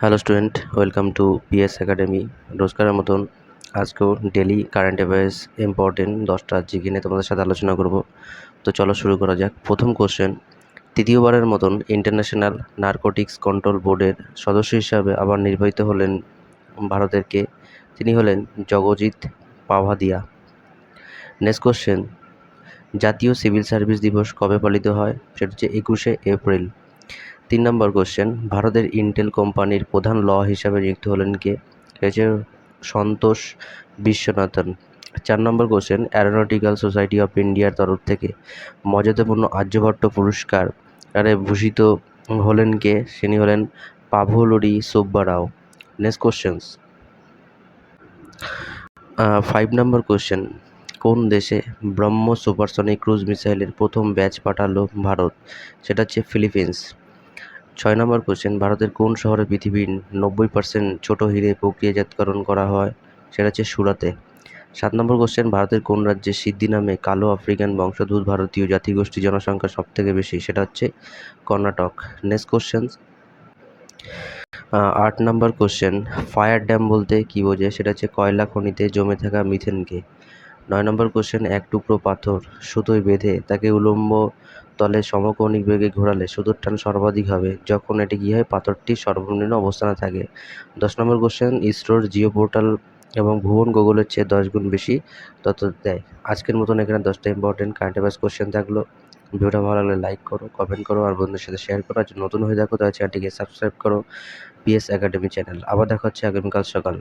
Hello student, welcome to PS academy. রোজকারের মতন আজকেও ডেলি কারেন্ট অ্যাফেয়ার্স ইম্পর্টেন্ট 10টা জিকে নিয়ে তোমাদের সাথে আলোচনা করব। তো চলো শুরু করা যাক। প্রথম কোশ্চেন, তৃতীয়বারের মতন ইন্টারন্যাশনাল নারকোটিক্স কন্ট্রোল বোর্ডের সদস্য হিসাবে আবার নির্বাচিত হলেন ভারতের কে? তিনি হলেন জগজিৎ পাভাদিয়া। নেক্সট কোশ্চেন, জাতীয় সিভিল সার্ভিস দিবস কবে পালিত হয়? সেটা হচ্ছে 21শে এপ্রিল। 3 নম্বর কোশ্চেন, ভারতের ইন্টেল কোম্পানির প্রধান হিসাবে নিযুক্ত হলেন কে? হয়েছে সন্তোষ বিশ্বনাথন। 4 নম্বর কোশ্চেন, অ্যারোনটিক্যাল সোসাইটি অফ ইন্ডিয়ার তরফ থেকে মর্যাদাপূর্ণ আর্যভট্ট পুরস্কার ভূষিত হলেন কে? তিনি হলেন পাভলোরি সুব্বা রাও। নেক্সট কোশ্চেন্স, 5 নম্বর কোশ্চেন, কোন দেশে ব্রহ্মোস সুপারসনিক ক্রুজ মিসাইলের প্রথম ব্যাচ পাঠালো ভারত? সেটা হচ্ছে ফিলিপিন্স। 6 নম্বর কোশ্চেন, ভারতের কোন শহরে পৃথিবীর 90% ছোট হিরে প্রক্রিয়াজাতকরণ করা হয়? সেটা হচ্ছে সুরাতে। 7 নম্বর কোশ্চেন, ভারতের কোন রাজ্যে সিদ্ধি নামে কালো আফ্রিকান বংশোদ্ভূত ভারতীয় জাতিগোষ্ঠীর জনসংখ্যা সবথেকে বেশি? সেটা হচ্ছে কর্ণাটক। নেক্সট কোশ্চেন, 8 নম্বর কোশ্চেন, ফায়ার ড্যাম বলতে কি বোঝায়? সেটা হচ্ছে কয়লা খনিতে জমে থাকা মিথেনকে। 9 নম্বর কোশ্চেন, এক টুকরো পাথর সুতোয় বেঁধে তাকে উলম্ব তলে সমকৌণিক বেগে ঘোরালে সুতোর টান সর্বাধিক হবে যখন এটি কী হয়? পাথরটি সর্বনিম্ন অবস্থানে থাকে। 10 নম্বর কোশ্চেন, ইসরোর জিও পোর্টাল এবং ভুবন গুগলের চেয়ে 10 গুণ বেশি তথ্য দেয়। আজকের মতন এখানে 10টা ইম্পর্টেন্ট কারেন্ট অ্যাফেয়ার্স কোশ্চেন থাকলো। ভিডিওটা ভালো লাগলে লাইক করো, কমেন্ট করো, আর বন্ধুদের সাথে শেয়ার করো। আর যদি নতুন হয়ে থাকো তাহলে চ্যানেলটিকে সাবস্ক্রাইব করো, পিএস একাডেমি চ্যানেল। আবার দেখা হচ্ছে আগামীকাল সকাল।